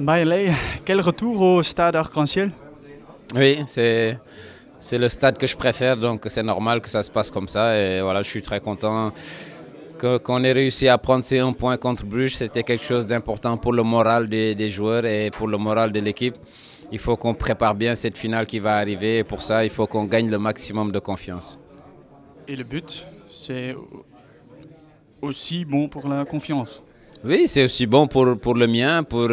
Bailey, quel retour au stade Arc-en-Ciel? Oui, c'est le stade que je préfère, donc c'est normal que ça se passe comme ça. Et voilà, je suis très content qu'on ait réussi à prendre ces 1 point contre Bruges. C'était quelque chose d'important pour le moral des joueurs et pour le moral de l'équipe. Il faut qu'on prépare bien cette finale qui va arriver et pour ça, il faut qu'on gagne le maximum de confiance. Et le but, c'est aussi bon pour la confiance. Oui, c'est aussi bon pour le mien, pour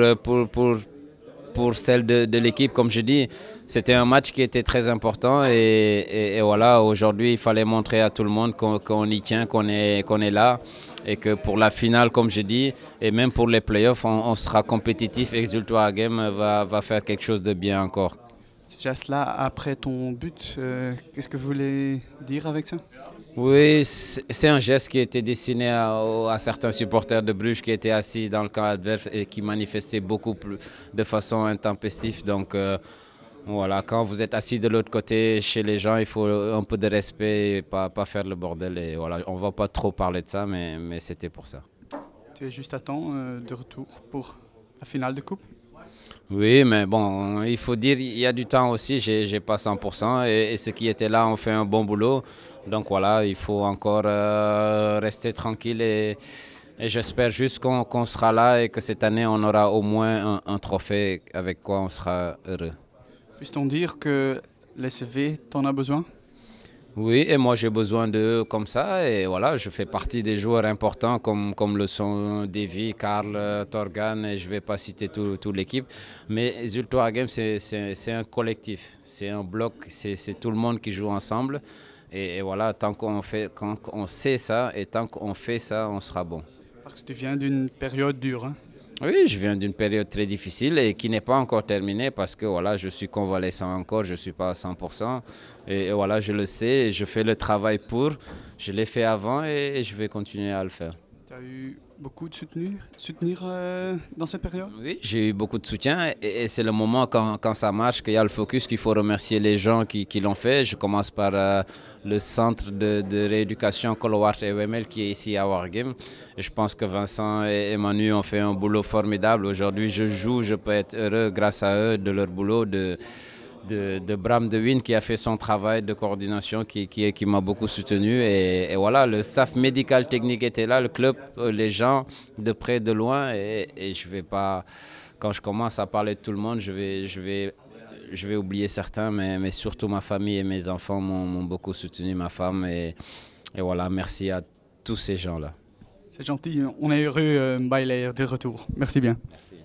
celle de l'équipe. Comme je dis, c'était un match qui était très important et voilà, aujourd'hui, il fallait montrer à tout le monde qu'on y tient, qu'on est là et que pour la finale, comme je dis, et même pour les playoffs, on sera compétitif et Zultua Game va faire quelque chose de bien encore. Ce geste-là, après ton but, qu'est-ce que vous voulez dire avec ça? Oui, c'est un geste qui était destiné à certains supporters de Bruges qui étaient assis dans le camp adverse et qui manifestaient beaucoup plus de façon intempestive. Donc voilà, quand vous êtes assis de l'autre côté chez les gens, il faut un peu de respect et pas faire le bordel. Et voilà, on ne va pas trop parler de ça, mais c'était pour ça. Tu es juste à temps de retour pour la finale de coupe? Oui, mais bon, il faut dire, il y a du temps aussi, j'ai pas 100% et ceux qui étaient là ont fait un bon boulot. Donc voilà, il faut encore rester tranquille et j'espère juste qu'on sera là et que cette année on aura au moins un trophée avec quoi on sera heureux. Puisse-t-on dire que l'SV t'en a besoin? Oui, et moi j'ai besoin d'eux comme ça et voilà, je fais partie des joueurs importants comme le sont Davy, Karl, Torgan et je ne vais pas citer toute l'équipe. Mais Zultua Game c'est un collectif, c'est un bloc, c'est tout le monde qui joue ensemble et voilà, quand on sait ça et tant qu'on fait ça, on sera bon. Parce que tu viens d'une période dure, hein? Oui, je viens d'une période très difficile et qui n'est pas encore terminée parce que voilà, je suis convalescent encore, je ne suis pas à 100%. Et voilà, je le sais, et je fais le travail pour. Je l'ai fait avant et je vais continuer à le faire. Tu as eu beaucoup de soutenir dans cette période? Oui, j'ai eu beaucoup de soutien et c'est le moment quand ça marche qu'il y a le focus qu'il faut remercier les gens qui l'ont fait. Je commence par le centre de rééducation Colowart et WML qui est ici à Wargame. Je pense que Vincent et Manu ont fait un boulot formidable. Aujourd'hui, je joue, je peux être heureux grâce à eux, de leur boulot, de Bram De Win qui a fait son travail de coordination qui m'a beaucoup soutenu et voilà, le staff médical technique était là, le club, les gens de près de loin et je vais pas, quand je commence à parler de tout le monde, je vais oublier certains mais surtout ma famille et mes enfants m'ont beaucoup soutenu, ma femme et voilà, merci à tous ces gens-là. C'est gentil, on est heureux, Bailey, de retour. Merci bien. Merci.